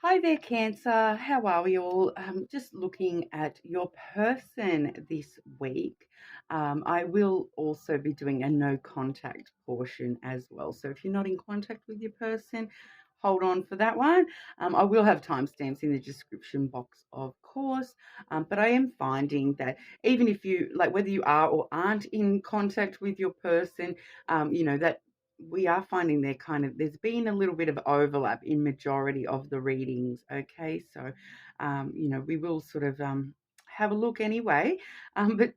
Hi there, Cancer. How are we all? Just looking at your person this week. I will also be doing a no contact portion as well. So if you're not in contact with your person, hold on for that one. I will have timestamps in the description box, of course. But I am finding that even if you, like, whether you are or aren't in contact with your person, that we are finding there's been a little bit of overlap in majority of the readings. Okay, so we will sort of have a look anyway. But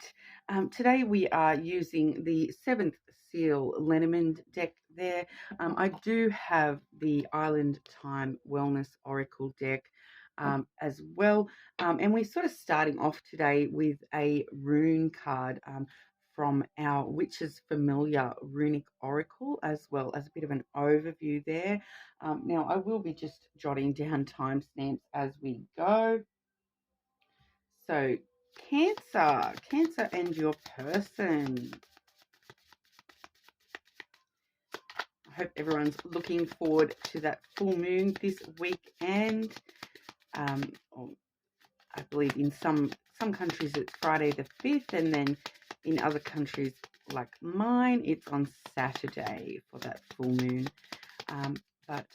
today we are using the seventh seal lenormand deck there. I do have the Island Time Wellness Oracle deck as well. And we're sort of starting off today with a rune card from our Witch's Familiar Runic Oracle, as well as a bit of an overview there. Now, I will be just jotting down timestamps as we go. So, Cancer and your person. I hope everyone's looking forward to that full moon this weekend. Or I believe in some countries it's Friday the 5th, and then in other countries like mine, it's on Saturday for that full moon. But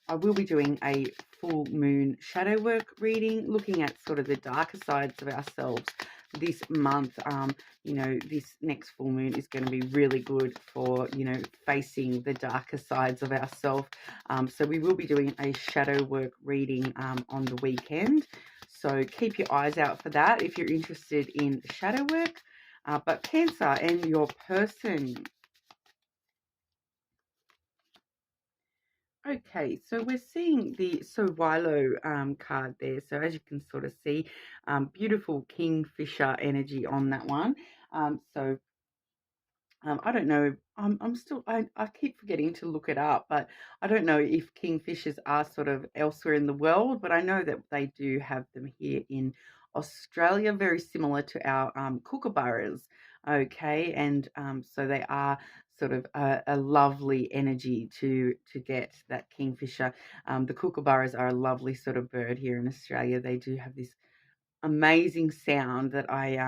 I will be doing a full moon shadow work reading, looking at sort of the darker sides of ourselves this month. This next full moon is going to be really good for, facing the darker sides of ourselves. So we will be doing a shadow work reading on the weekend. So keep your eyes out for that if you're interested in shadow work. But Cancer and your person. Okay, so we're seeing the Sowilo card there. So as you can sort of see, beautiful kingfisher energy on that one. I don't know. I keep forgetting to look it up, but I don't know if kingfishers are sort of elsewhere in the world, but I know that they do have them here in Australia, very similar to our kookaburras. Okay, and so they are sort of a lovely energy to get that kingfisher. The kookaburras are a lovely sort of bird here in Australia. They do have this amazing sound that I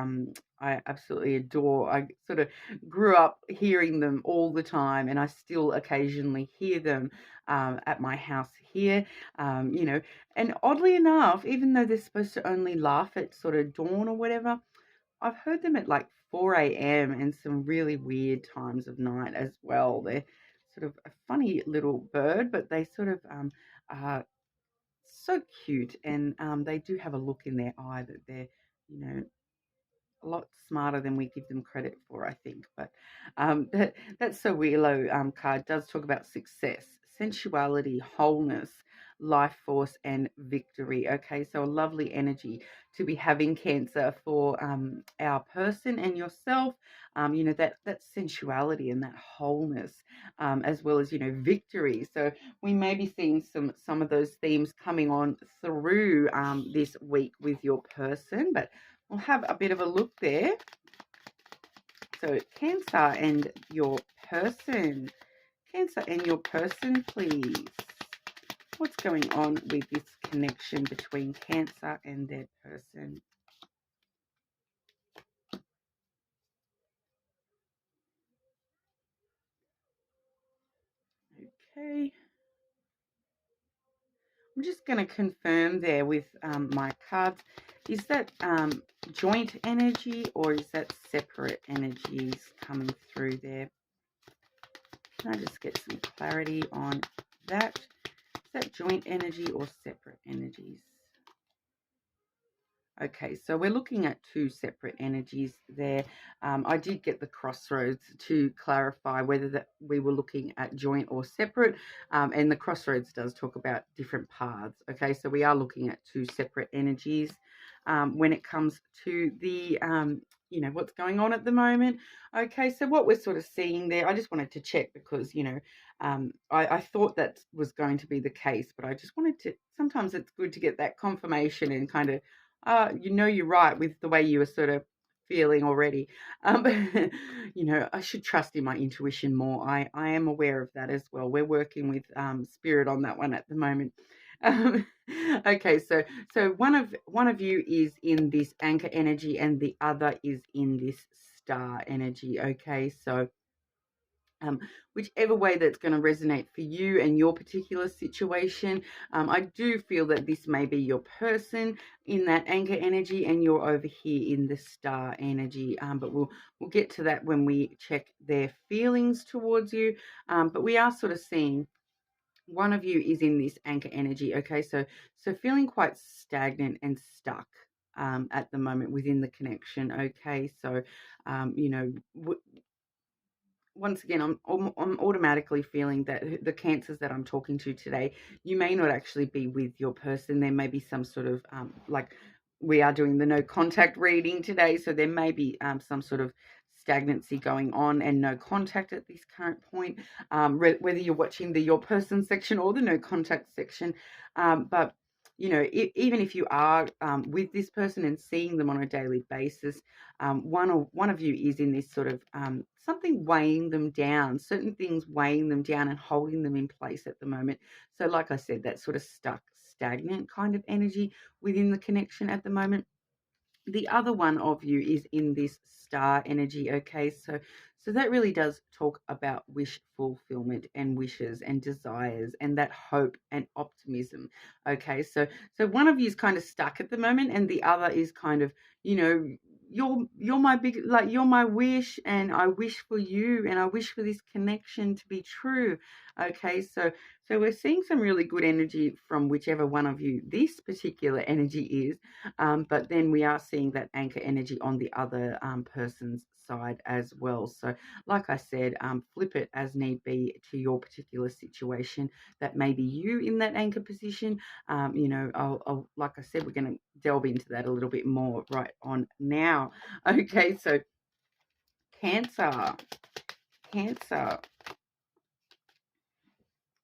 absolutely adore. I sort of grew up hearing them all the time, and I still occasionally hear them at my house here. And oddly enough, even though they're supposed to only laugh at sort of dawn or whatever, I've heard them at like 4 a.m. and some really weird times of night as well. They're sort of a funny little bird, but they sort of are so cute, and they do have a look in their eye that they're, a lot smarter than we give them credit for, I think. But that Sowilo card does talk about success, sensuality, wholeness, life force, and victory. Okay, so a lovely energy to be having, Cancer, for our person and yourself. That sensuality and that wholeness, as well as victory. So we may be seeing some of those themes coming on through this week with your person, but we'll have a bit of a look there. So Cancer and your person. Cancer and your person, please. What's going on with this connection between Cancer and their person? Okay. I'm just going to confirm there with my cards. Is that joint energy, or is that separate energies coming through there? Can I just get some clarity on that? Is that joint energy or separate energies? Okay, so we're looking at two separate energies there. I did get the crossroads to clarify whether that we were looking at joint or separate, and the crossroads does talk about different paths. Okay, so we are looking at two separate energies when it comes to the what's going on at the moment. Okay, so what we're sort of seeing there, I just wanted to check because I thought that was going to be the case, but I just wanted to. Sometimes it's good to get that confirmation and kind of you're right with the way you were sort of feeling already. I should trust in my intuition more. I am aware of that as well. We're working with spirit on that one at the moment. Um, okay, so one of you is in this anchor energy, and the other is in this star energy. Okay, so whichever way that's going to resonate for you and your particular situation. I do feel that this may be your person in that anchor energy, and you're over here in the star energy. But we'll get to that when we check their feelings towards you. But we are sort of seeing one of you is in this anchor energy. Okay, so feeling quite stagnant and stuck. At the moment within the connection. Okay, so once again, I'm automatically feeling that the cancers that I'm talking to today, you may not actually be with your person. There may be some sort of like we are doing the no contact reading today, so there may be some sort of stagnancy going on and no contact at this current point. Whether you're watching the your person section or the no contact section, but even if you are with this person and seeing them on a daily basis, one of you is in this sort of something weighing them down, certain things weighing them down and holding them in place at the moment. So like I said, that sort of stuck, stagnant kind of energy within the connection at the moment. The other one of you is in this star energy. Okay, so that really does talk about wish fulfillment and wishes and desires and that hope and optimism. Okay, so one of you is kind of stuck at the moment, and the other is kind of, you know, you're my big, like, you're my wish, and I wish for you, and I wish for this connection to be true. Okay, so we're seeing some really good energy from whichever one of you this particular energy is. But then we are seeing that anchor energy on the other person's side as well. So, like I said, flip it as need be to your particular situation. That may be you in that anchor position. Like I said, we're going to delve into that a little bit more right on now. Okay, so Cancer, Cancer.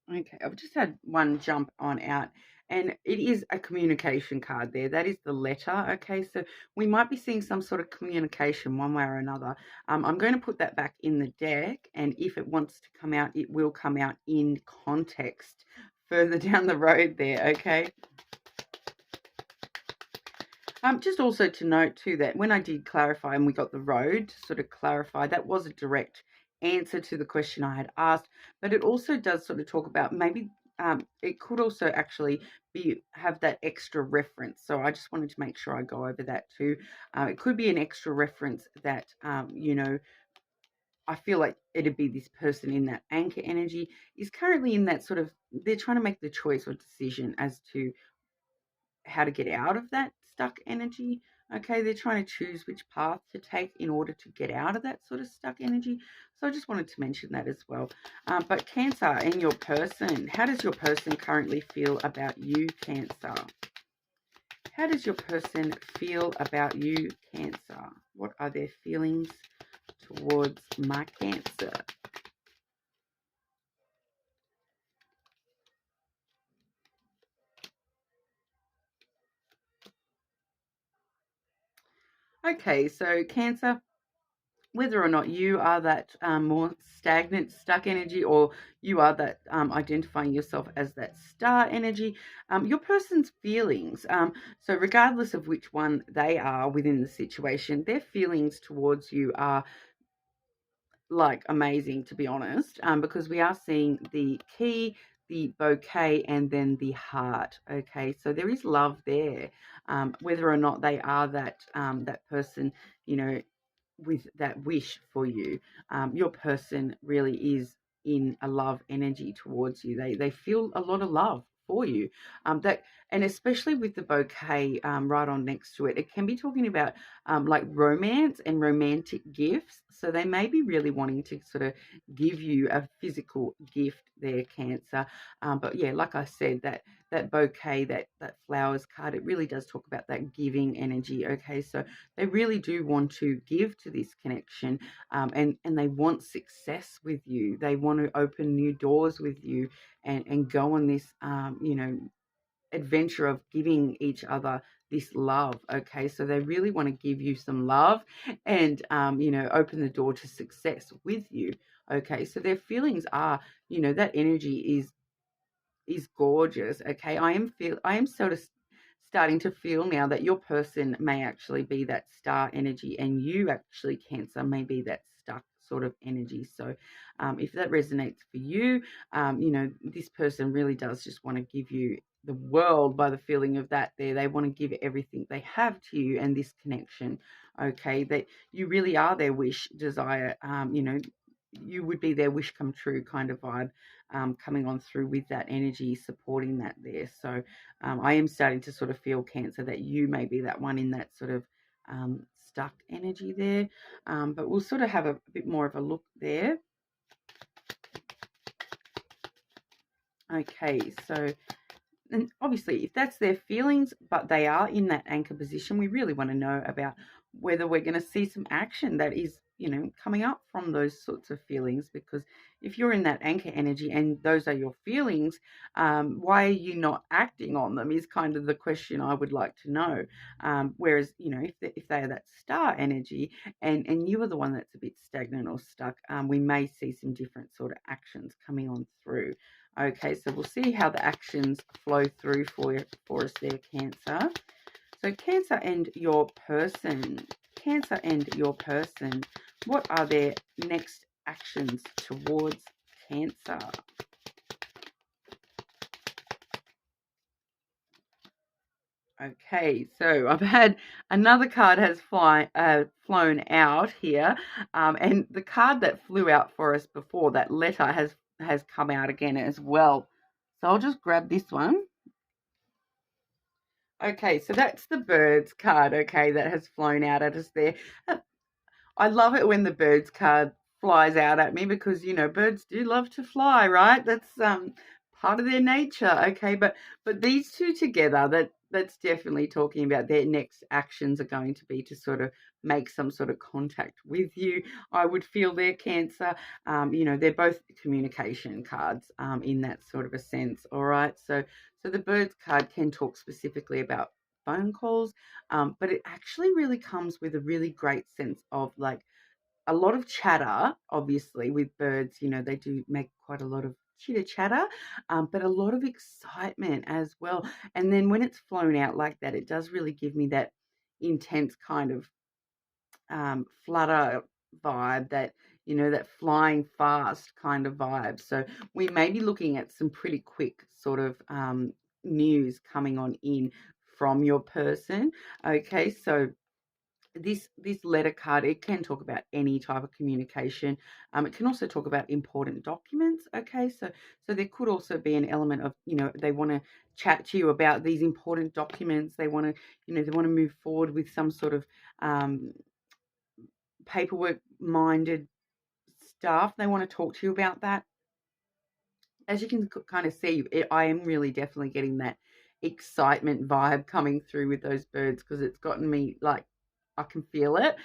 Okay, I've just had one jump on out, and it is a communication card there. That is the letter. Okay, so we might be seeing some sort of communication one way or another. I'm going to put that back in the deck, and if it wants to come out, it will come out in context further down the road there. Okay. Just also to note too that when I did clarify and we got the road to sort of clarify, that was a direct answer to the question I had asked, but it also does sort of talk about maybe it could also actually have that extra reference. So I just wanted to make sure I go over that too. It could be an extra reference that I feel like it'd be this person in that anchor energy is currently in that sort of, they're trying to make the choice or decision as to how to get out of that stuck energy. Okay, they're trying to choose which path to take in order to get out of that sort of stuck energy. So I just wanted to mention that as well. But Cancer, and your person, how does your person currently feel about you, Cancer? How does your person feel about you, Cancer? What are their feelings towards my Cancer? Okay, so Cancer, whether or not you are that more stagnant, stuck energy, or you are that identifying yourself as that star energy, your person's feelings, so regardless of which one they are within the situation, their feelings towards you are like amazing, to be honest, because we are seeing the key, the bouquet, and then the heart. Okay, so there is love there, whether or not they are that person, you know, with that wish for you. Your person really is in a love energy towards you. They feel a lot of love for you. That, and especially with the bouquet right on next to it, it can be talking about like romance and romantic gifts. So they may be really wanting to sort of give you a physical gift there, Cancer. But yeah, like I said, that bouquet, that flowers card, it really does talk about that giving energy. Okay, so they really do want to give to this connection, and they want success with you. They want to open new doors with you, and go on this adventure of giving each other this love. Okay, so they really want to give you some love, and open the door to success with you. Okay, so their feelings are, that energy is is gorgeous. Okay, I am sort of starting to feel now that your person may actually be that star energy, and you actually, Cancer, may be that stuck sort of energy. So if that resonates for you, this person really does just want to give you the world by the feeling of that there. They want to give everything they have to you and this connection. Okay, that you really are their wish, desire, you would be their wish come true kind of vibe, coming on through with that energy, supporting that there. So I am starting to sort of feel, Cancer, that you may be that one in that sort of stuck energy there. But we'll sort of have a bit more of a look there. Okay, so, and obviously, if that's their feelings, but they are in that anchor position, we really want to know about whether we're going to see some action that is, coming up from those sorts of feelings. Because if you're in that anchor energy and those are your feelings, why are you not acting on them is kind of the question I would like to know. Whereas, if they are that star energy and you are the one that's a bit stagnant or stuck, we may see some different sort of actions coming on through. Okay, so we'll see how the actions flow through for us there, Cancer. So Cancer and your person. Cancer and your person. What are their next actions towards Cancer? Okay, so I've had another card has flown out here, and the card that flew out for us before, that letter, has come out again as well. So I'll just grab this one. Okay, so that's the birds card, okay, that has flown out at us there. I love it when the birds card flies out at me because, birds do love to fly, right? That's part of their nature, okay? But these two together, that's definitely talking about their next actions are going to be to sort of make some sort of contact with you. I would feel their, Cancer. They're both communication cards in that sort of a sense, all right? So the birds card can talk specifically about phone calls, but it actually really comes with a really great sense of like a lot of chatter. Obviously, with birds, they do make quite a lot of chitter chatter, but a lot of excitement as well. And then when it's flown out like that, it does really give me that intense kind of flutter vibe, that flying fast kind of vibe. So we may be looking at some pretty quick sort of news coming on in from your person. Okay, so this letter card, it can talk about any type of communication. It can also talk about important documents. Okay, so there could also be an element of, they want to chat to you about these important documents. They want to move forward with some sort of paperwork minded stuff. They want to talk to you about that. As you can kind of see, I am really definitely getting that excitement vibe coming through with those birds, because it's gotten me like, I can feel it.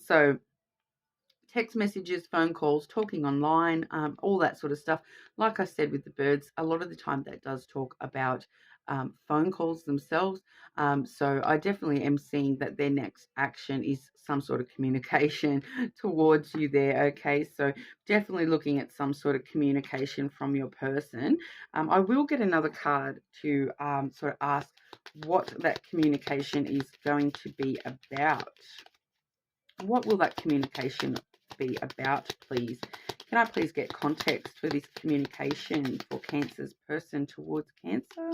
So text messages, phone calls, talking online, all that sort of stuff. Like I said with the birds, a lot of the time that does talk about phone calls themselves. So I definitely am seeing that their next action is some sort of communication towards you there. Okay, so definitely looking at some sort of communication from your person. I will get another card to sort of ask what that communication is going to be about. What will that communication be about, please? Can I please get context for this communication for Cancer's person towards Cancer?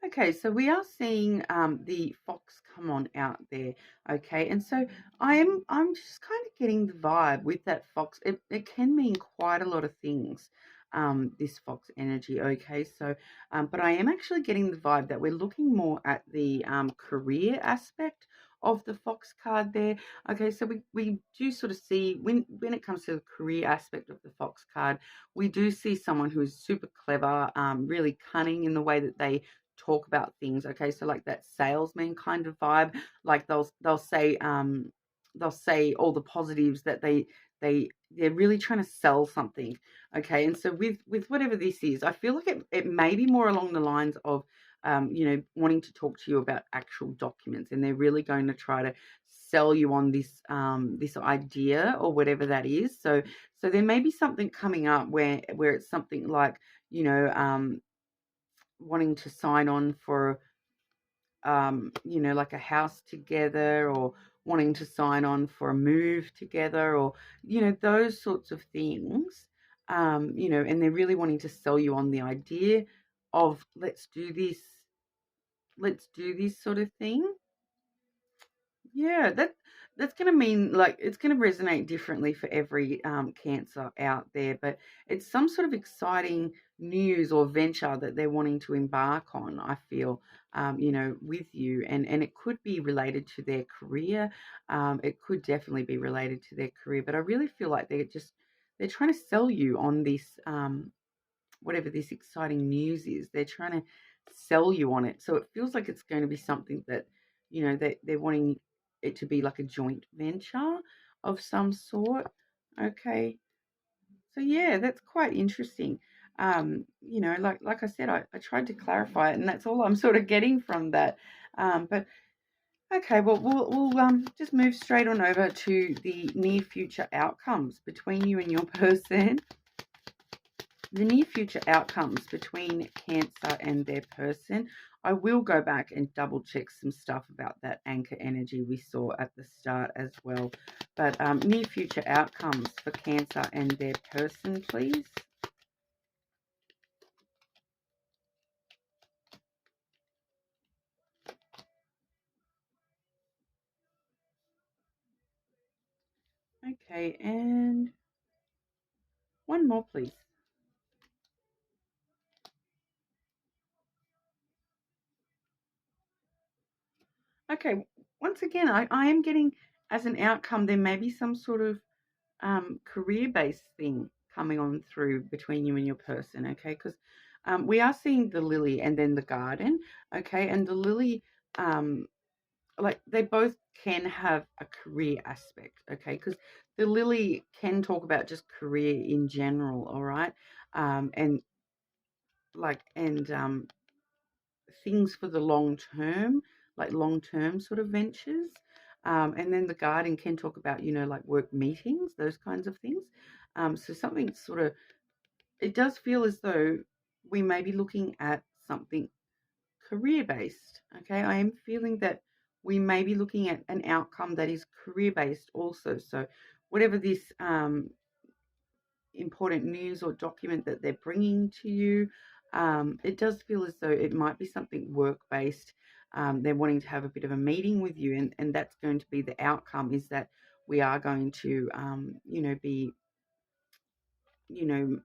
Okay, so we are seeing the fox come on out there. Okay, and so I'm just kind of getting the vibe with that fox. It can mean quite a lot of things. This fox energy. Okay, so but I am actually getting the vibe that we're looking more at the career aspect of the fox card there. Okay, so we do sort of see when it comes to the career aspect of the fox card, we do see someone who is super clever, really cunning in the way that they talk about things. Okay, so like that salesman kind of vibe, like they'll say all the positives that they're really trying to sell something. Okay, and so with whatever this is, I feel like it may be more along the lines of wanting to talk to you about actual documents, and they're really going to try to sell you on this idea or whatever that is. So there may be something coming up where it's something like, wanting to sign on for like a house together, or wanting to sign on for a move together, or, those sorts of things, and they're really wanting to sell you on the idea of let's do this sort of thing. Yeah, that's going to mean, like, it's going to resonate differently for every Cancer out there, but it's some sort of exciting news or venture that they're wanting to embark on. I feel, with you, and it could be related to their career. It could definitely be related to their career, but I really feel like they're trying to sell you on this. Whatever this exciting news is, they're trying to sell you on it. So it feels like it's going to be something that, they're wanting it to be like a joint venture of some sort. Okay. So yeah, that's quite interesting. Like I said, I tried to clarify it, and that's all I'm sort of getting from that. But okay, well, we'll just move straight on over to the near future outcomes between you and your person. The near future outcomes between Cancer and their person. I will go back and double check some stuff about that anchor energy we saw at the start as well. But near future outcomes for Cancer and their person, please. Okay, and one more, please. Okay, once again, I am getting, as an outcome, there may be some sort of career-based thing coming on through between you and your person, okay? Because we are seeing the lily and then the garden, okay? And the lily, like, they both can have a career aspect, okay? Because the lily can talk about just career in general, all right? And like, and things for the long term, like long term sort of ventures. And then the garden can talk about, like work meetings, those kinds of things. So something sort of, it does feel as though we may be looking at something career based. Okay. I am feeling that we may be looking at an outcome that is career based also. So whatever this important news or document that they're bringing to you, it does feel as though it might be something work based. They're wanting to have a bit of a meeting with you, and that's going to be the outcome, is that we are going to, be,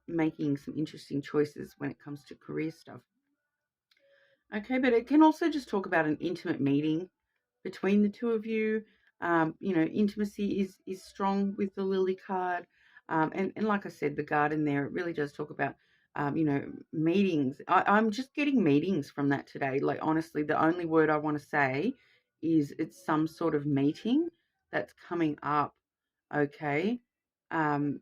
making some interesting choices when it comes to career stuff. Okay, but it can also just talk about an intimate meeting between the two of you. Intimacy is strong with the lily card. And like I said, the garden there, it really does talk about, meetings. I'm just getting meetings from that today. Like, honestly, the only word I want to say is it's some sort of meeting that's coming up. Okay. Um,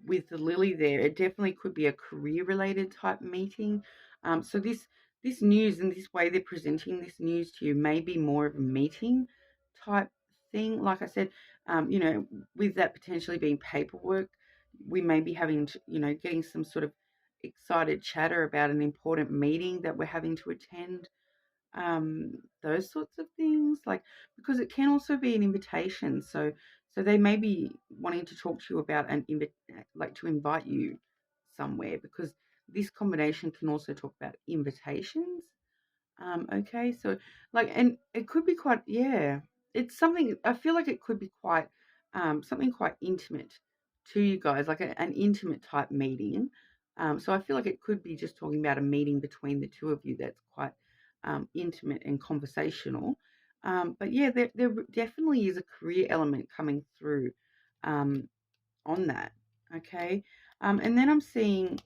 with the lily there, it definitely could be a career related type meeting. So this news and this way they're presenting this news to you may be more of a meeting type thing. Like I said, with that potentially being paperwork, we may be having to, getting some sort of excited chatter about an important meeting that we're having to attend, those sorts of things, like, because it can also be an invitation. So they may be wanting to talk to you about like to invite you somewhere, because this combination can also talk about invitations. Okay, so, like, and it could be quite, yeah, it's something, I feel like it could be quite, something quite intimate to you guys, like an intimate type meeting. So I feel like it could be just talking about a meeting between the two of you that's quite intimate and conversational. But yeah, there definitely is a career element coming through um, on that. Okay, and then I'm seeing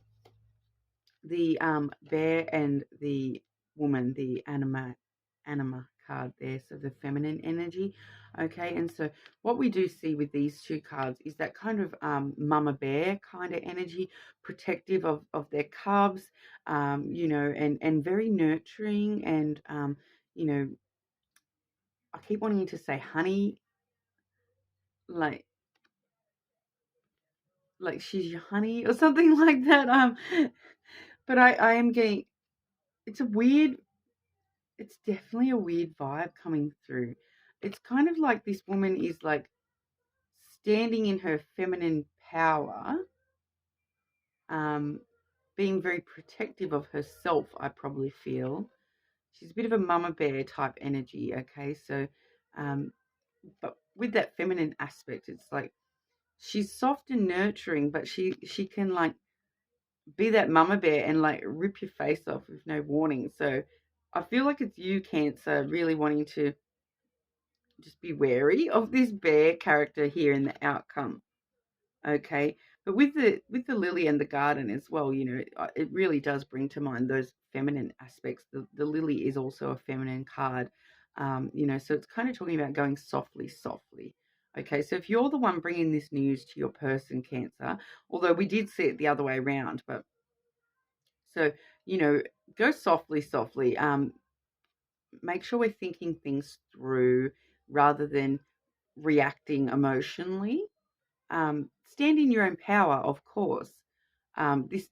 the bear and the woman, the anima card there, so the feminine energy. Okay, and so what we do see with these two cards is that kind of mama bear kind of energy, protective of their cubs, and very nurturing, and you know, I keep wanting to say honey, like she's your honey or something like that. But I am getting, it's a weird, it's definitely a weird vibe coming through. It's kind of like this woman is like standing in her feminine power, um, being very protective of herself, I probably feel. She's a bit of a mama bear type energy, okay? So, um, but with that feminine aspect, it's like she's soft and nurturing, but she can like be that mama bear and like rip your face off with no warning. So I feel like it's you, Cancer, really wanting to just be wary of this bear character here in the outcome. Okay, but with the lily and the garden as well, it really does bring to mind those feminine aspects. The lily is also a feminine card, so it's kind of talking about going softly, softly. Okay, so if you're the one bringing this news to your person, Cancer, although we did see it the other way around, but so go softly, softly. Make sure we're thinking things through rather than reacting emotionally. Stand in your own power, of course. This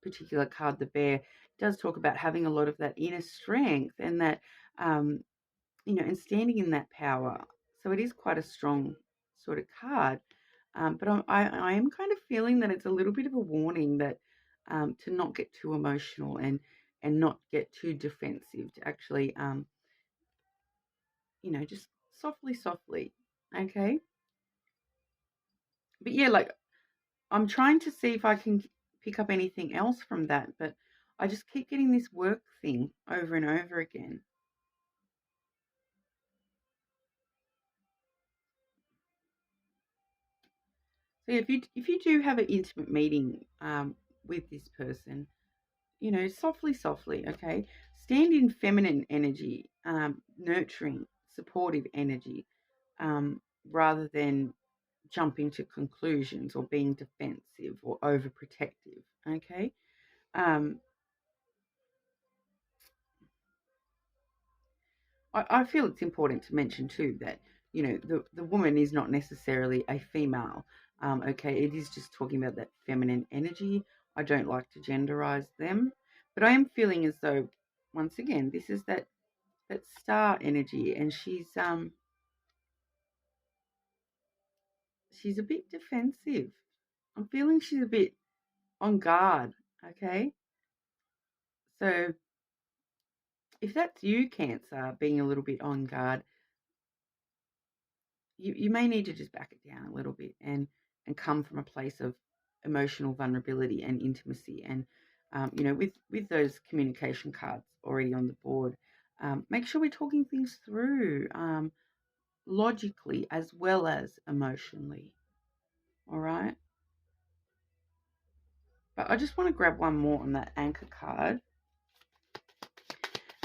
particular card, the bear, does talk about having a lot of that inner strength and that, and standing in that power. So it is quite a strong sort of card. But I am kind of feeling that it's a little bit of a warning that to not get too emotional and not get too defensive. To actually, just softly, softly. Okay. But yeah, like I'm trying to see if I can pick up anything else from that, but I just keep getting this work thing over and over again. So if you do have an intimate meeting with this person, softly, softly, okay, stand in feminine energy, nurturing, supportive energy, rather than jumping to conclusions or being defensive or overprotective. Okay. Um, I feel it's important to mention too that the woman is not necessarily a female. Okay, it is just talking about that feminine energy. I don't like to genderize them, but I am feeling as though once again this is that star energy, and she's a bit defensive. I'm feeling she's a bit on guard. Okay, so if that's you, Cancer, being a little bit on guard, you may need to just back it down a little bit and come from a place of emotional vulnerability and intimacy. And with those communication cards already on the board, make sure we're talking things through logically as well as emotionally. All right. But I just want to grab one more on that anchor card.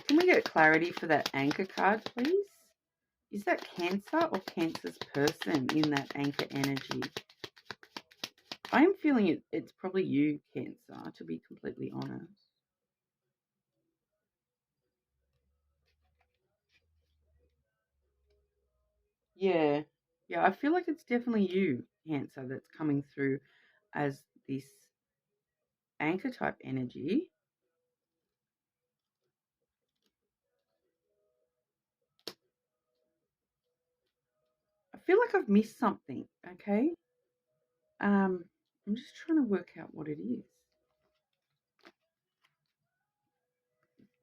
Can we get clarity for that anchor card, please? Is that Cancer or Cancer's person in that anchor energy? I am feeling it's probably you, Cancer, to be completely honest. Yeah. Yeah, I feel like it's definitely you, Cancer, that's coming through as this anchor type energy. I feel like I've missed something, okay? I'm just trying to work out what it is.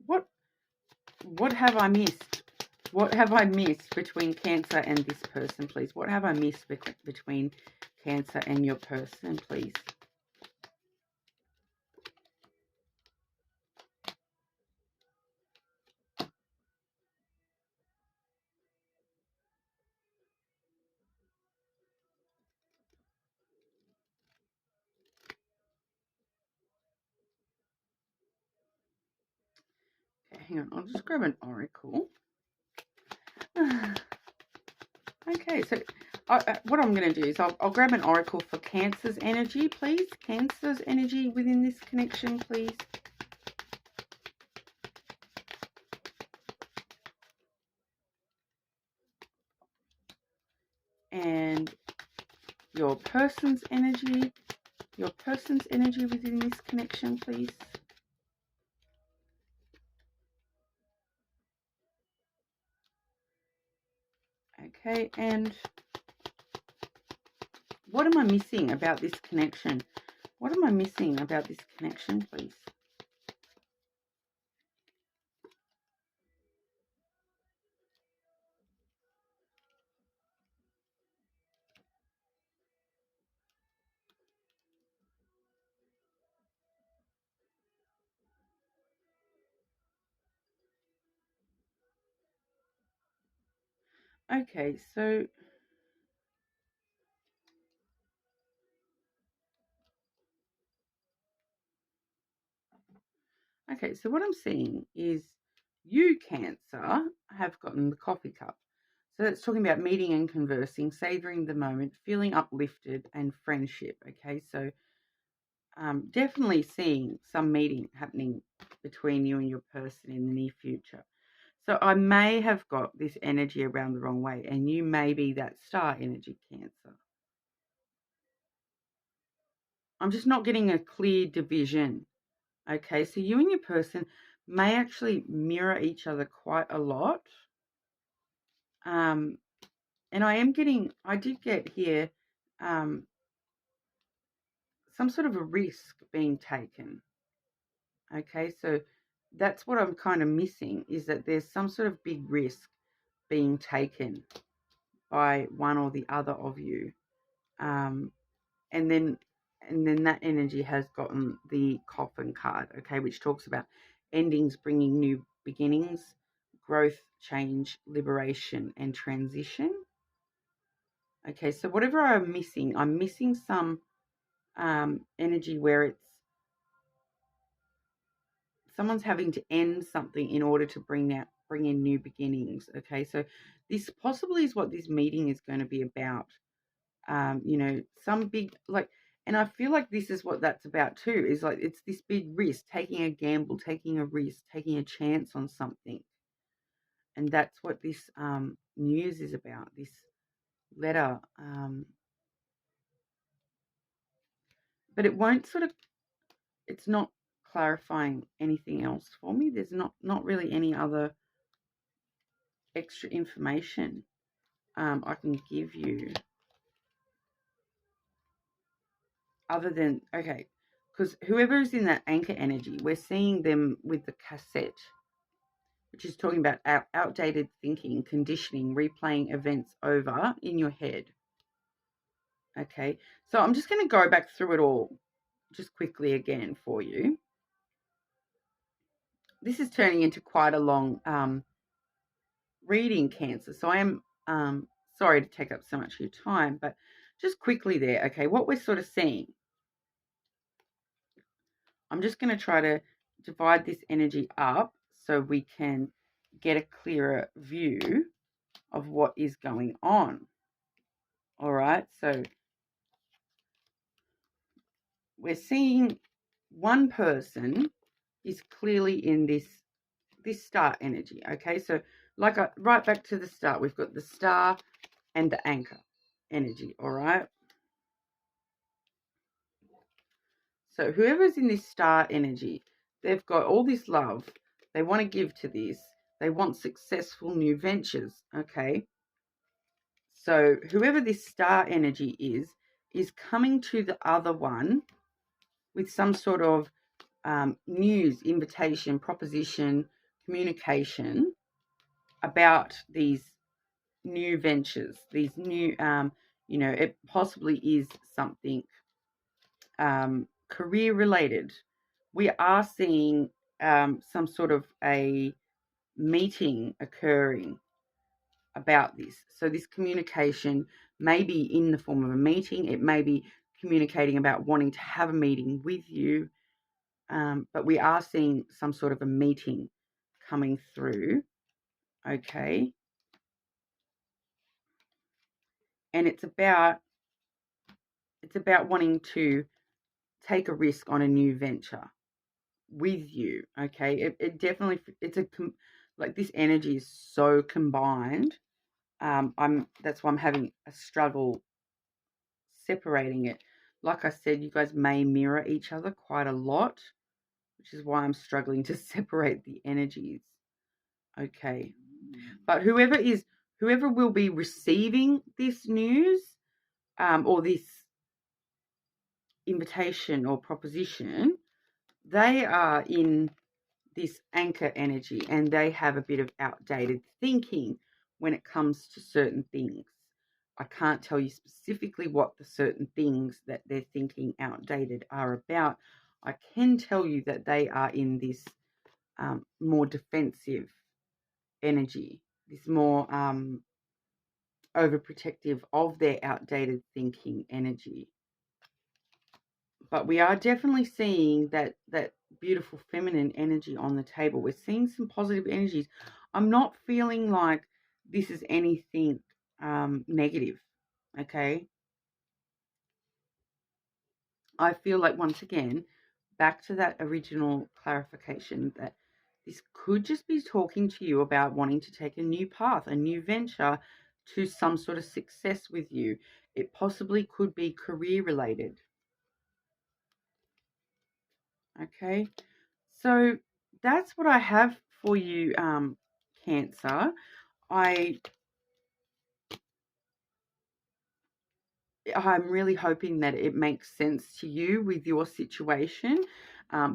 What what have I missed? What have I missed between Cancer and this person, please? What have I missed between Cancer and your person, please? Okay, hang on. I'll just grab an oracle. Okay, so what I'm going to do is I'll grab an oracle for Cancer's energy, please. Cancer's energy within this connection, please. And your person's energy within this connection, please. Okay, and what am I missing about this connection? What am I missing about this connection, please? Okay, so what I'm seeing is you, Cancer, have gotten the coffee cup. So that's talking about meeting and conversing, savoring the moment, feeling uplifted, and friendship. Okay, so definitely seeing some meeting happening between you and your person in the near future. So I may have got this energy around the wrong way, and you may be that star energy, Cancer. I'm just not getting a clear division. Okay, so you and your person may actually mirror each other quite a lot. And I did get here some sort of a risk being taken. Okay, so that's what I'm kind of missing, is that there's some sort of big risk being taken by one or the other of you. Um, and then that energy has gotten the coffin card, okay, which talks about endings bringing new beginnings, growth, change, liberation, and transition. Okay, so whatever I'm missing some energy where it's someone's having to end something in order to bring in new beginnings. Okay, so this possibly is what this meeting is going to be about. Some big, like, and I feel like this is what that's about too, is like it's this big risk, taking a gamble, taking a risk, taking a chance on something. And that's what this news is about, this letter. But it won't sort of, it's not clarifying anything else for me. There's not really any other extra information I can give you other than, okay, because whoever is in that anchor energy, we're seeing them with the cassette, which is talking about outdated thinking, conditioning, replaying events over in your head. Okay, so I'm just going to go back through it all just quickly again for you. This is turning into quite a long reading, Cancer, so I am sorry to take up so much of your time, but just quickly there, okay, what we're sort of seeing, I'm just going to try to divide this energy up so we can get a clearer view of what is going on. All right, so we're seeing one person is clearly in this star energy. Okay, so right back to the start, we've got the star and the anchor energy. All right, so whoever's in this star energy, they've got all this love they want to give to this. They want successful new ventures. Okay, so whoever this star energy is coming to the other one with some sort of news, invitation, proposition, communication about these new ventures, these new, it possibly is something career related. We are seeing some sort of a meeting occurring about this. So this communication may be in the form of a meeting. It may be communicating about wanting to have a meeting with you. But we are seeing some sort of a meeting coming through. Okay. and it's about wanting to take a risk on a new venture with you. Okay, it definitely, like, this energy is so combined. That's why I'm having a struggle separating it. Like I said, you guys may mirror each other quite a lot, which is why I'm struggling to separate the energies. Okay, but whoever will be receiving this news, or this invitation or proposition, they are in this anchor energy, and they have a bit of outdated thinking when it comes to certain things. I can't tell you specifically what the certain things that they're thinking outdated are about. I can tell you that they are in this more defensive energy, this more overprotective of their outdated thinking energy. But we are definitely seeing that beautiful feminine energy on the table. We're seeing some positive energies. I'm not feeling like this is anything negative, okay? I feel like, once again, back to that original clarification, that this could just be talking to you about wanting to take a new path, a new venture to some sort of success with you. It possibly could be career related, okay? So that's what I have for you, Cancer. I'm really hoping that it makes sense to you with your situation,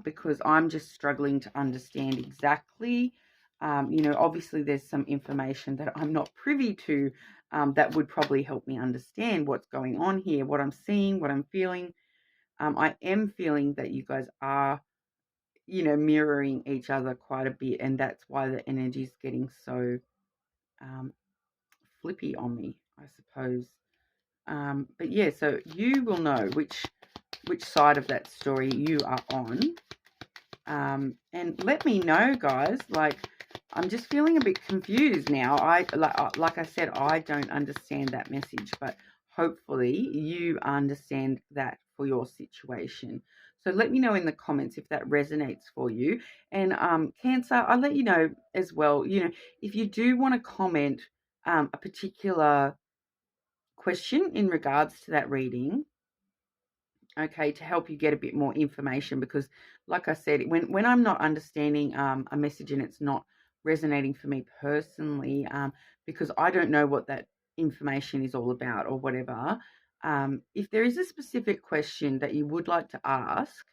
because I'm just struggling to understand exactly. Obviously there's some information that I'm not privy to, that would probably help me understand what's going on here, what I'm seeing, what I'm feeling. I am feeling that you guys are, mirroring each other quite a bit, and that's why the energy is getting so um, flippy on me, I suppose. But yeah, so you will know which side of that story you are on. And let me know, guys. Like, I'm just feeling a bit confused now. Like I said, I don't understand that message, but hopefully you understand that for your situation. So let me know in the comments if that resonates for you. And Cancer, I'll let you know as well. If you do want to comment a particular question in regards to that reading, okay, to help you get a bit more information, because like I said, when I'm not understanding a message and it's not resonating for me personally, because I don't know what that information is all about or whatever, if there is a specific question that you would like to ask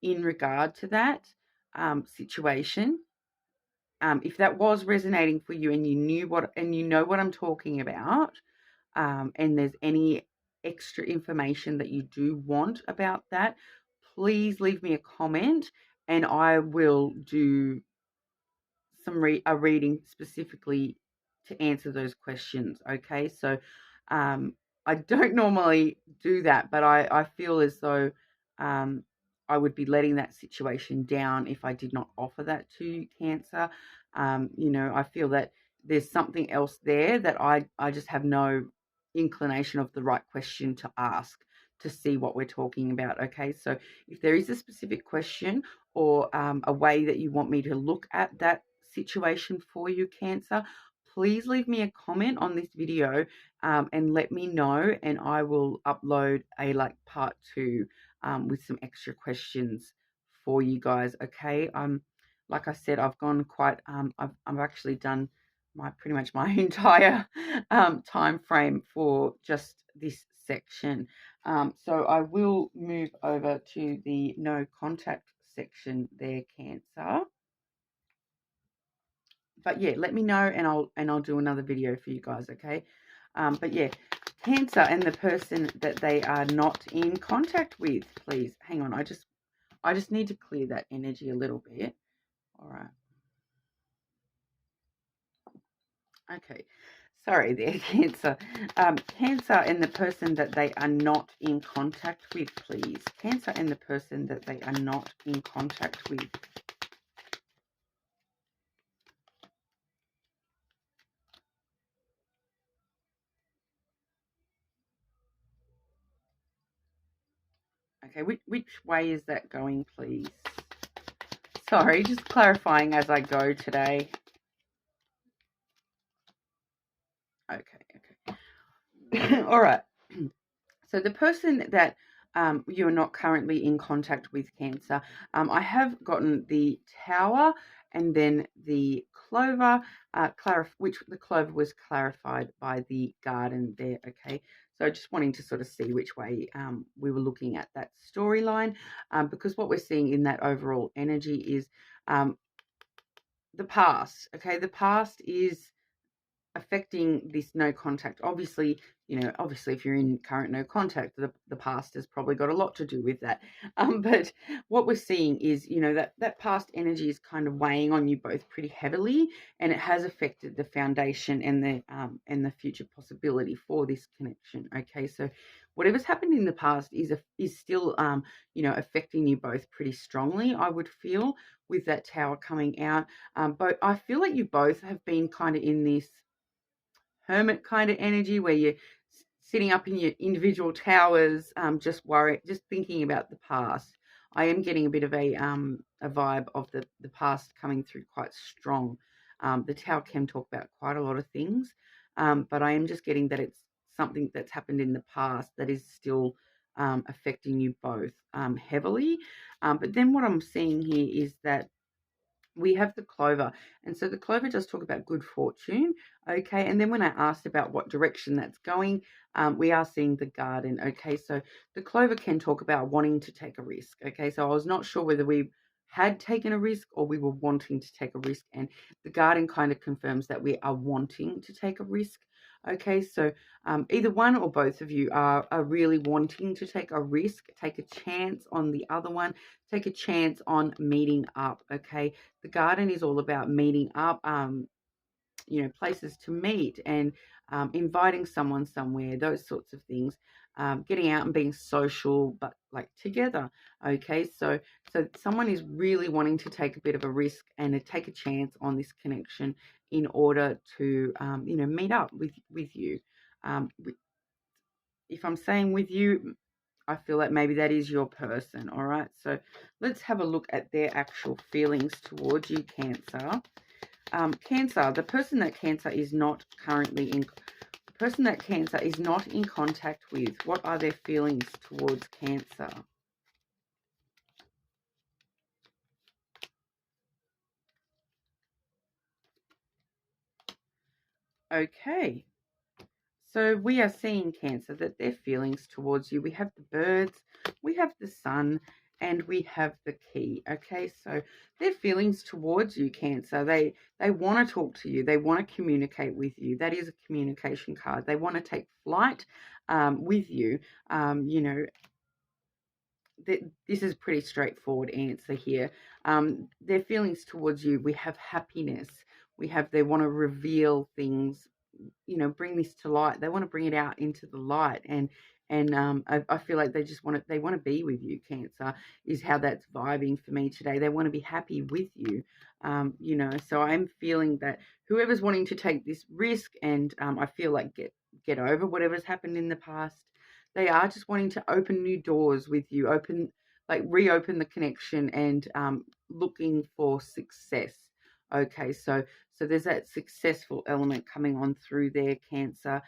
in regard to that situation, if that was resonating for you and you know what I'm talking about, and there's any extra information that you do want about that, please leave me a comment and I will do a reading specifically to answer those questions. Okay, so I don't normally do that, but I feel as though I would be letting that situation down if I did not offer that to Cancer. I feel that there's something else there that I just have no inclination of the right question to ask to see what we're talking about. Okay, so if there is a specific question or a way that you want me to look at that situation for you, Cancer, please leave me a comment on this video, and let me know, and I will upload a part 2 with some extra questions for you guys. Okay, like I said, I've gone quite I've actually done pretty much my entire time frame for just this section. So I will move over to the no contact section there, Cancer. But yeah, let me know and I'll do another video for you guys, okay? But yeah, Cancer and the person that they are not in contact with, please. Hang on, I just need to clear that energy a little bit. All right. Okay. Sorry there, Cancer. Cancer and the person that they are not in contact with, please. Cancer and the person that they are not in contact with. Okay, which way is that going, please? Sorry, just clarifying as I go today. Okay. All right. So the person that you're not currently in contact with, Cancer, I have gotten the Tower and then the Clover, which the Clover was clarified by the Garden there, okay? So just wanting to sort of see which way we were looking at that storyline, because what we're seeing in that overall energy is the past, okay? The past is affecting this no contact. Obviously, obviously if you're in current no contact, the past has probably got a lot to do with that. But what we're seeing is, that past energy is kind of weighing on you both pretty heavily, and it has affected the foundation and the future possibility for this connection. Okay, so whatever's happened in the past is still affecting you both pretty strongly, I would feel, with that Tower coming out. But I feel like you both have been kind of in this hermit kind of energy where you're sitting up in your individual towers, just thinking about the past. I am getting a bit of a vibe of the past coming through quite strong. The Tower can talk about quite a lot of things, but I am just getting that it's something that's happened in the past that is still affecting you both heavily. But then what I'm seeing here is that we have the Clover. And so the Clover does talk about good fortune. Okay. And then when I asked about what direction that's going, we are seeing the Garden. Okay. So the Clover can talk about wanting to take a risk. Okay. So I was not sure whether we had taken a risk or we were wanting to take a risk. And the Garden kind of confirms that we are wanting to take a risk. Okay. So either one or both of you are really wanting to take a risk, take a chance on the other one, take a chance on meeting up. Okay. The Garden is all about meeting up, places to meet and inviting someone somewhere, those sorts of things. Getting out and being social, but like together. Okay, so someone is really wanting to take a bit of a risk and to take a chance on this connection in order to, meet up with you. If I'm saying with you, I feel like maybe that is your person. All right, so let's have a look at their actual feelings towards you, Cancer. Cancer, the person that Cancer is not in contact with, what are their feelings towards Cancer? Okay. So we are seeing, Cancer, that their feelings towards you, we have the birds, we have the sun, and we have the key. Okay, so their feelings towards you, Cancer, they want to talk to you, they want to communicate with you. That is a communication card. They want to take flight with you. This is a pretty straightforward answer here. Their feelings towards you, we have happiness. They want to reveal things, bring this to light. They want to bring it out into the light, and I feel like they want to be with you. Cancer is how that's vibing for me today. They want to be happy with you, So I'm feeling that whoever's wanting to take this risk, and I feel like get over whatever's happened in the past. They are just wanting to open new doors with you, reopen the connection, and looking for success. Okay, so there's that successful element coming on through their Cancer.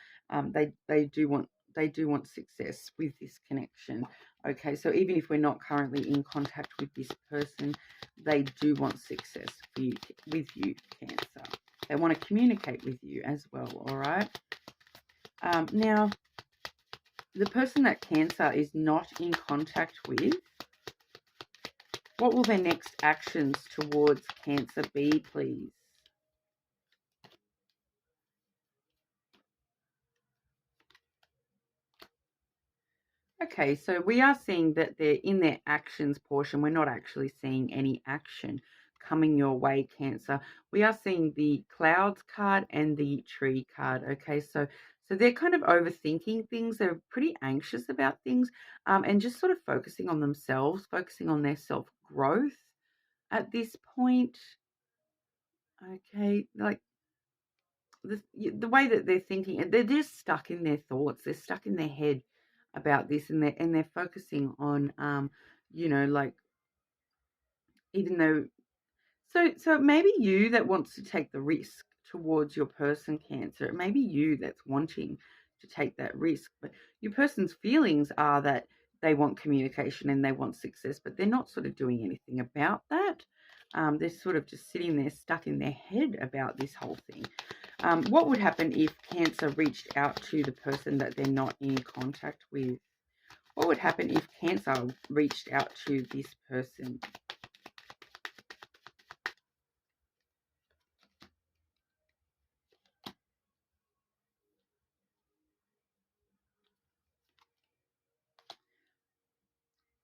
They do want success with this connection. Okay, so even if we're not currently in contact with this person, they do want success with you, Cancer. They want to communicate with you as well. All right. Now, the person that Cancer is not in contact with, what will their next actions towards Cancer be, please? Okay, so we are seeing that they're in their actions portion. We're not actually seeing any action coming your way, Cancer. We are seeing the clouds card and the tree card. Okay, so they're kind of overthinking things. They're pretty anxious about things, and just sort of focusing on themselves, focusing on their self growth at this point. Okay, like the way that they're thinking, they're just stuck in their thoughts. They're stuck in their head. about this, and they're focusing on, like, even though, so it may be you that wants to take the risk towards your person, Cancer. It may be you that's wanting to take that risk, but your person's feelings are that they want communication and they want success, but they're not sort of doing anything about that. They're sort of just sitting there stuck in their head about this whole thing. What would happen if Cancer reached out to the person that they're not in contact with? What would happen if Cancer reached out to this person?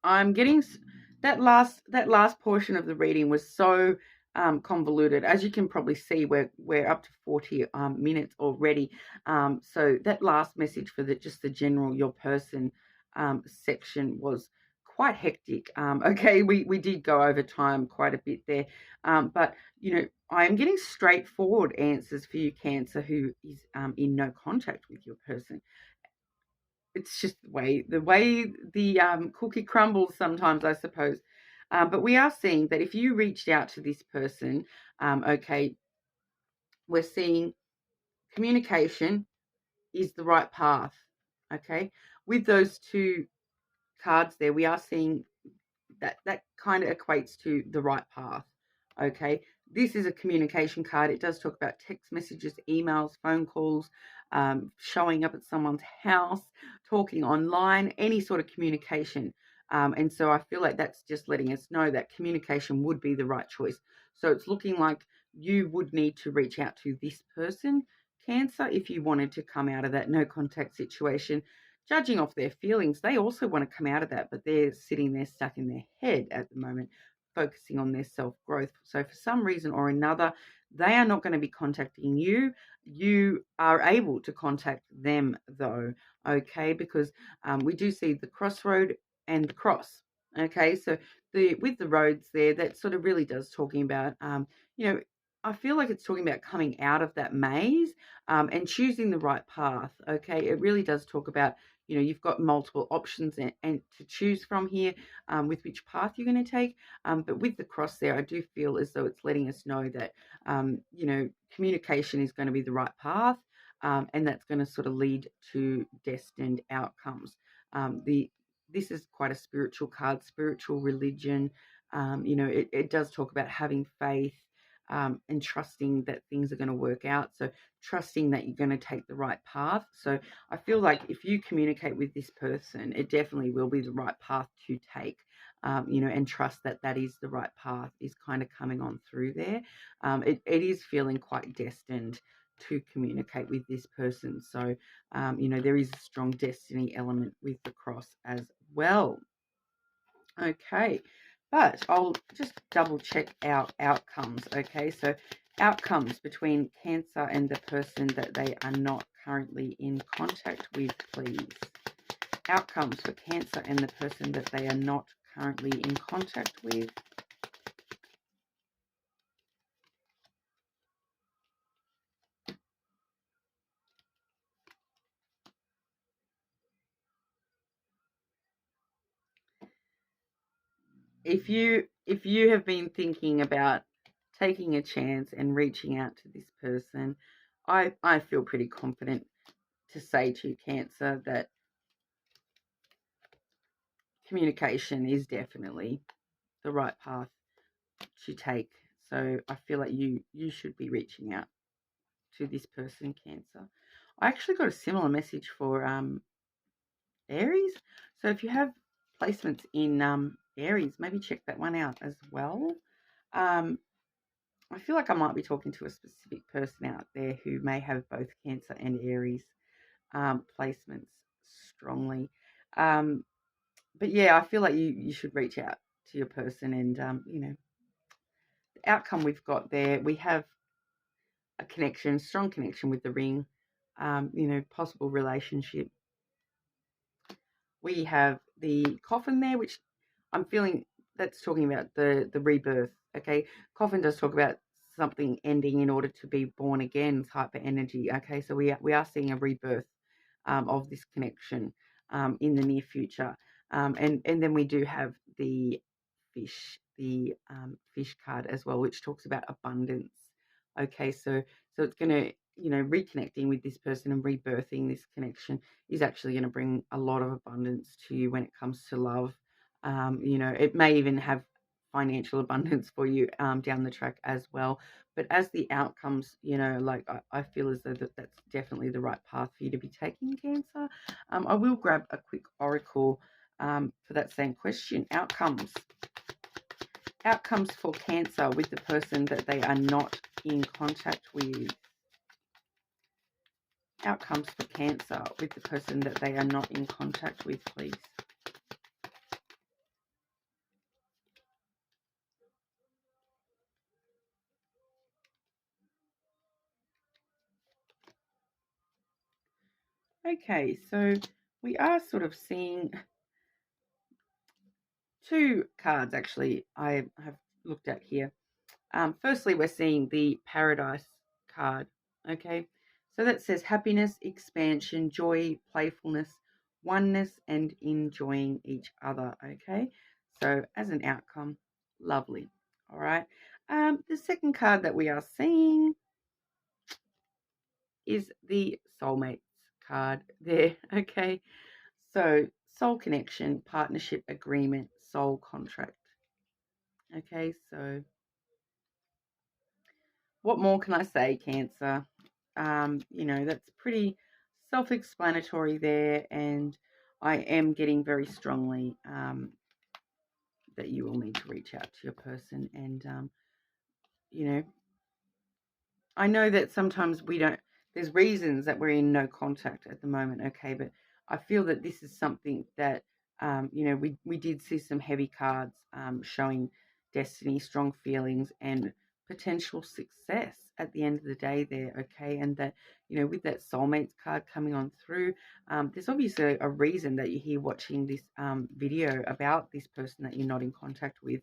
I'm getting that last portion of the reading was so convoluted. As you can probably see, we're up to 40 minutes already. So that last message for just the general your person section was quite hectic. Okay, we did go over time quite a bit there, but I am getting straightforward answers for you, Cancer, who is in no contact with your person. It's just the way the cookie crumbles sometimes, I suppose. But we are seeing that if you reached out to this person, okay, we're seeing communication is the right path. Okay, with those two cards there, we are seeing that kind of equates to the right path. Okay, this is a communication card. It does talk about text messages, emails, phone calls, showing up at someone's house, talking online, any sort of communication. And so I feel like that's just letting us know that communication would be the right choice. So it's looking like you would need to reach out to this person, Cancer, if you wanted to come out of that no contact situation. Judging off their feelings, they also want to come out of that, but they're sitting there stuck in their head at the moment, focusing on their self-growth. So for some reason or another, they are not going to be contacting you. You are able to contact them though, okay? Because we do see the crossroad and the cross, okay? So with the roads there, that sort of really does talking about, I feel like it's talking about coming out of that maze and choosing the right path, okay? It really does talk about, you've got multiple options and to choose from here with which path you're going to take. But with the cross there, I do feel as though it's letting us know that, communication is going to be the right path, and that's going to sort of lead to destined outcomes. This is quite a spiritual card, spiritual religion. It does talk about having faith, and trusting that things are going to work out. So trusting that you're going to take the right path. So I feel like if you communicate with this person, it definitely will be the right path to take. And trust that that is the right path is kind of coming on through there. It is feeling quite destined to communicate with this person. So, there is a strong destiny element with the cross as well. Okay, but I'll just double check our outcomes. Okay, so outcomes between Cancer and the person that they are not currently in contact with, please. Outcomes for Cancer and the person that they are not currently in contact with. If you have been thinking about taking a chance and reaching out to this person, I feel pretty confident to say to Cancer that communication is definitely the right path to take. So I feel like you should be reaching out to this person, Cancer. I actually got a similar message for Aries. So if you have placements in Aries, maybe check that one out as well. I feel like I might be talking to a specific person out there who may have both Cancer and Aries placements strongly. But yeah, I feel like you should reach out to your person, and the outcome we've got there, we have a connection, strong connection with the ring, possible relationship. We have the coffin there, which I'm feeling that's talking about the rebirth. Okay, coffin does talk about something ending in order to be born again type of energy. Okay, so we are seeing a rebirth of this connection. in the near future. And then we do have the fish card as well, which talks about abundance. Okay, so it's going to, reconnecting with this person and rebirthing this connection is actually going to bring a lot of abundance to you when it comes to love. It may even have financial abundance for you down the track as well. But as the outcomes, like I feel as though that's definitely the right path for you to be taking, Cancer. I will grab a quick oracle for that same question. Outcomes for Cancer with the person that they are not in contact with. Outcomes for Cancer with the person that they are not in contact with, please. Okay, so we are sort of seeing two cards actually I have looked at here. Firstly, we're seeing the Paradise card. Okay, so that says happiness, expansion, joy, playfulness, oneness, and enjoying each other. Okay, so as an outcome, lovely. All right. The second card that we are seeing is the Soulmates card there. Okay, so soul connection, partnership agreement, soul contract. Okay, so what more can I say, Cancer? That's pretty self-explanatory there, and I am getting very strongly that you will need to reach out to your person, and you know, I know that sometimes we don't, there's reasons that we're in no contact at the moment, okay, but I feel that this is something that, we did see some heavy cards showing destiny, strong feelings, and potential success at the end of the day there, okay, and that, with that soulmates card coming on through, there's obviously a reason that you're here watching this video about this person that you're not in contact with.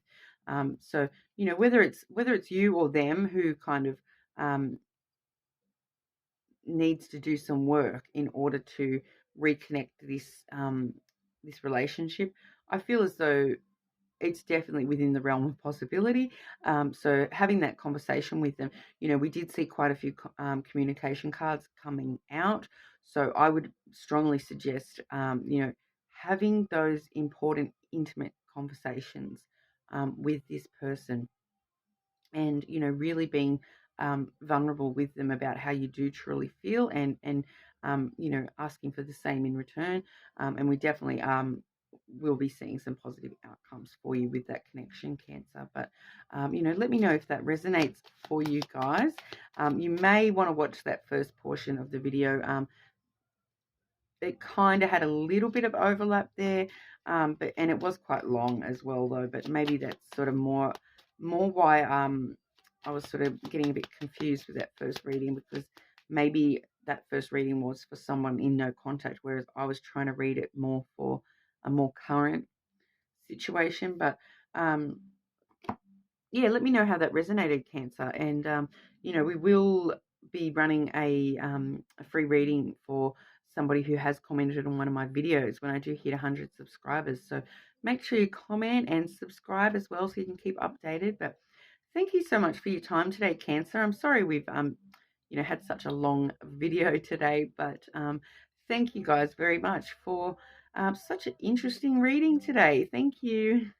So, whether it's you or them who kind of um, needs to do some work in order to reconnect this relationship. I feel as though it's definitely within the realm of possibility. So having that conversation with them, we did see quite a few communication cards coming out. So I would strongly suggest, having those important, intimate conversations with this person, and really being vulnerable with them about how you do truly feel, and asking for the same in return, and we definitely will be seeing some positive outcomes for you with that connection, Cancer. But let me know if that resonates for you guys. You may want to watch that first portion of the video. It kind of had a little bit of overlap there, and it was quite long as well though. But maybe that's sort of more why I was sort of getting a bit confused with that first reading, because maybe that first reading was for someone in no contact, whereas I was trying to read it more for a more current situation. But um, yeah, let me know how that resonated, Cancer. And, we will be running a free reading for somebody who has commented on one of my videos when I do hit 100 subscribers. So make sure you comment and subscribe as well so you can keep updated. But thank you so much for your time today, Cancer. I'm sorry we've, had such a long video today, but thank you guys very much for such an interesting reading today. Thank you.